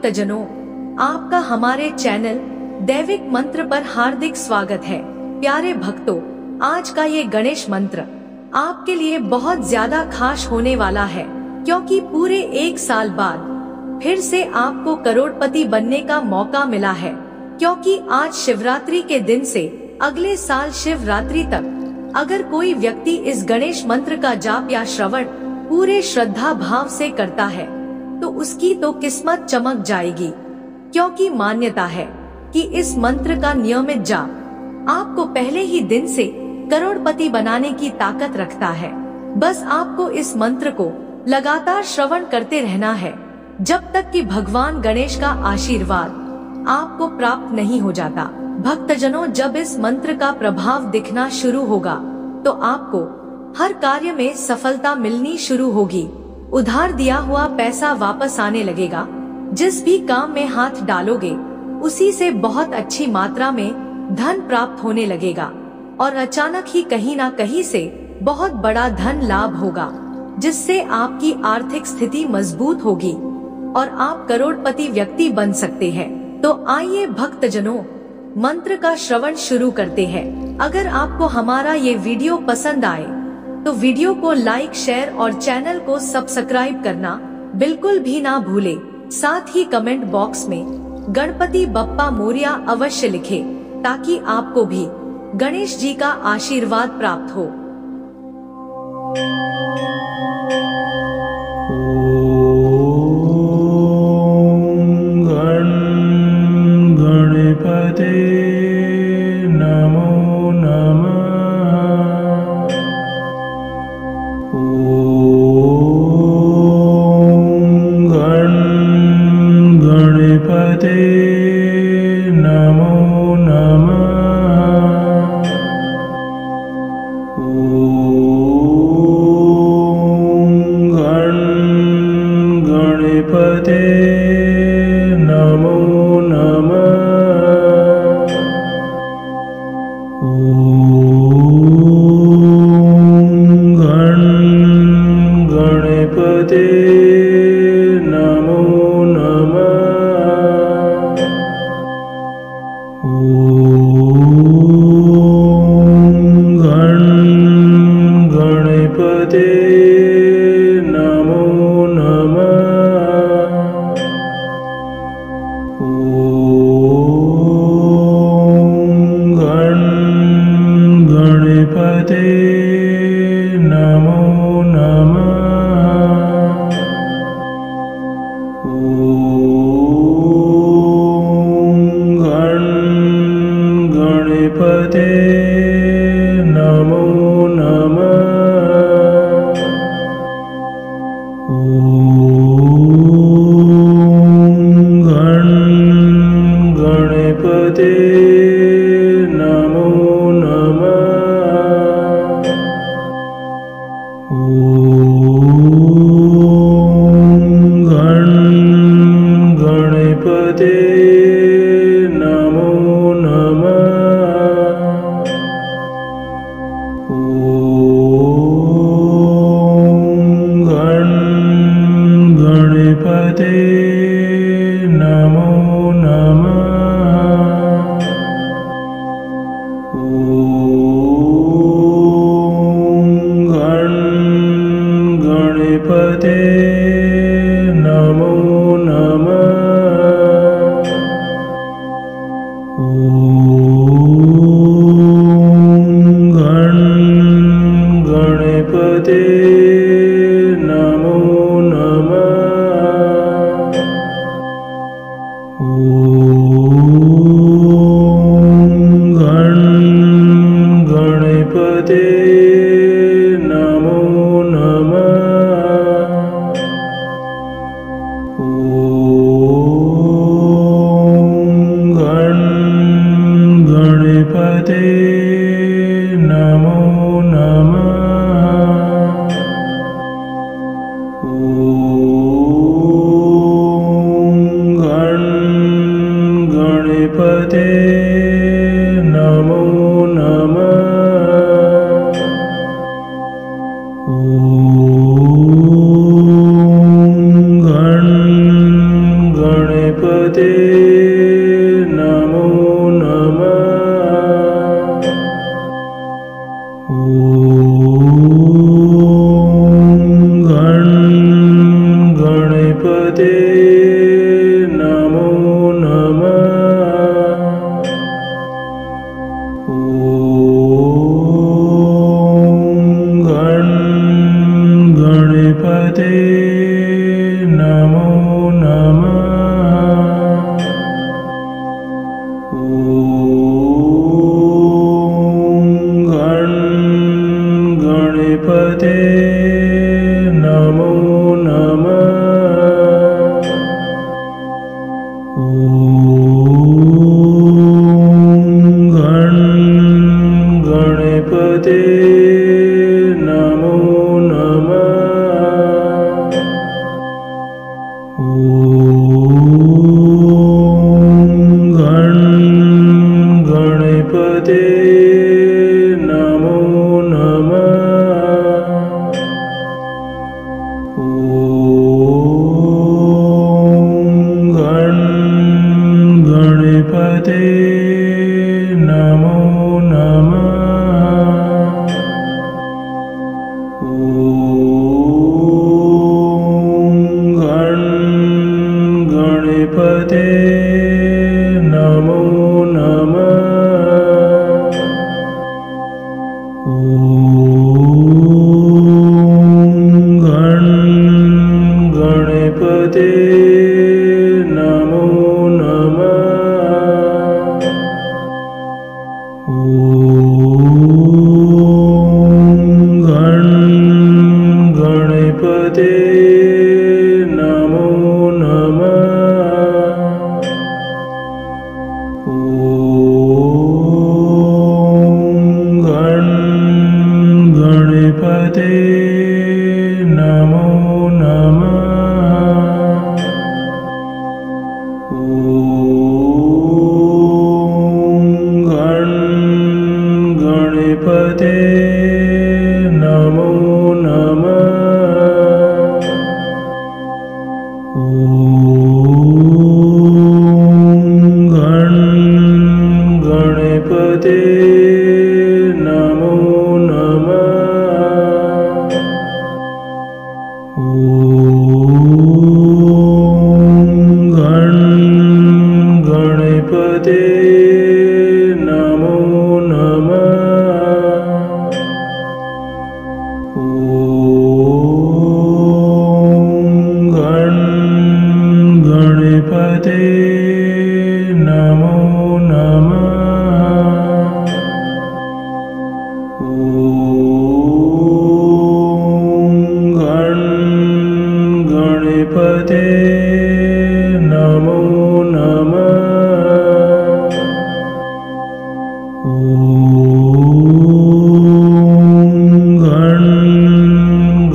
भक्तजनों, आपका हमारे चैनल दैविक मंत्र पर हार्दिक स्वागत है। प्यारे भक्तों, आज का ये गणेश मंत्र आपके लिए बहुत ज्यादा खास होने वाला है, क्योंकि पूरे 1 साल बाद फिर से आपको करोड़पति बनने का मौका मिला है। क्योंकि आज शिवरात्रि के दिन से अगले साल शिवरात्रि तक अगर कोई व्यक्ति इस गणेश मंत्र का जाप या श्रवण पूरे श्रद्धा भाव से करता है तो उसकी तो किस्मत चमक जाएगी। क्योंकि मान्यता है कि इस मंत्र का नियमित जाप आपको पहले ही दिन से करोड़पति बनाने की ताकत रखता है। बस आपको इस मंत्र को लगातार श्रवण करते रहना है जब तक कि भगवान गणेश का आशीर्वाद आपको प्राप्त नहीं हो जाता। भक्तजनों, जब इस मंत्र का प्रभाव दिखना शुरू होगा तो आपको हर कार्य में सफलता मिलनी शुरू होगी। उधार दिया हुआ पैसा वापस आने लगेगा। जिस भी काम में हाथ डालोगे उसी से बहुत अच्छी मात्रा में धन प्राप्त होने लगेगा और अचानक ही कहीं ना कहीं से बहुत बड़ा धन लाभ होगा, जिससे आपकी आर्थिक स्थिति मजबूत होगी और आप करोड़पति व्यक्ति बन सकते हैं। तो आइए भक्तजनों, मंत्र का श्रवण शुरू करते हैं। अगर आपको हमारा ये वीडियो पसंद आए तो वीडियो को लाइक, शेयर और चैनल को सब्सक्राइब करना बिल्कुल भी ना भूले। साथ ही कमेंट बॉक्स में गणपति बप्पा मोरिया अवश्य लिखें, ताकि आपको भी गणेश जी का आशीर्वाद प्राप्त हो। नमो नमः। गणपते नमो नमः। गणपते नमो नमः। गणपते नमो नमः। गणपते नमो नमः। गणपते नमो नमः। गणपते नमो नमः। गणपते नमो नमः। गणपते नमो नमः। गणपते नमो नमः। गणपते नमो नमः। गणपते नमो नमः। गणपते नमो नमः। गणपते नमो नमः। गणपते नमो नमः। गणपते नमो नमः।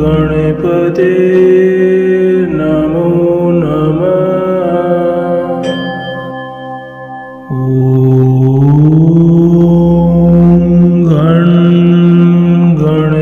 गणपते नमो नमः। गणपते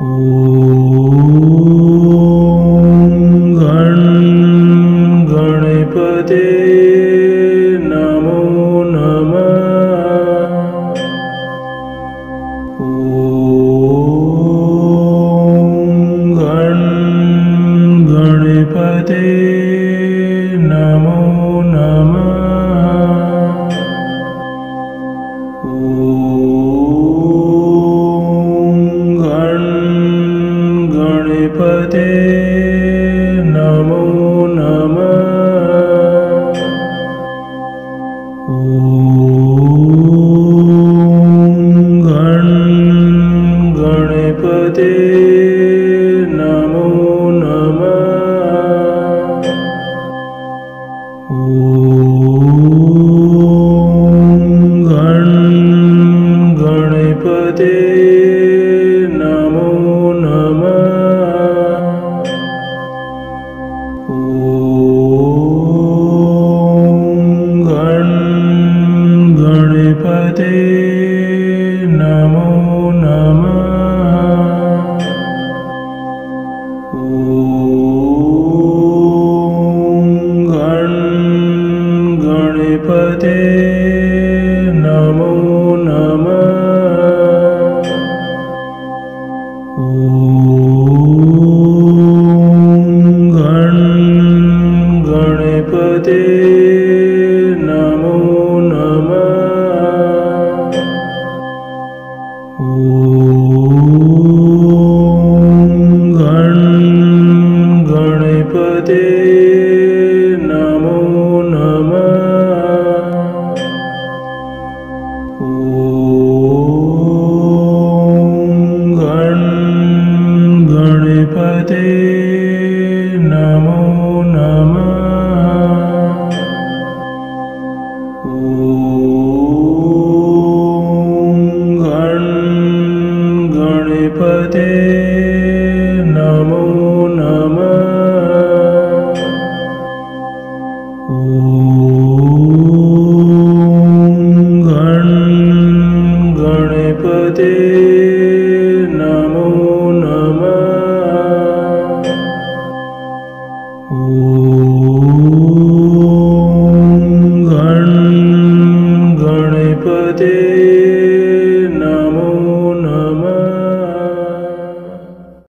गण गणपते नमो नमः। गण गणपते नमो नमः। गण गणपते नमो नमः। गण गणपते नमो नमः। गण गणपते नमो नमः। गण गणपते नमो नमः। गण गणपते नमो नमः। गण गणपते नमो नमः। गण गणपते नमो नमः। गण गणपते नमो नमः। गण गणपते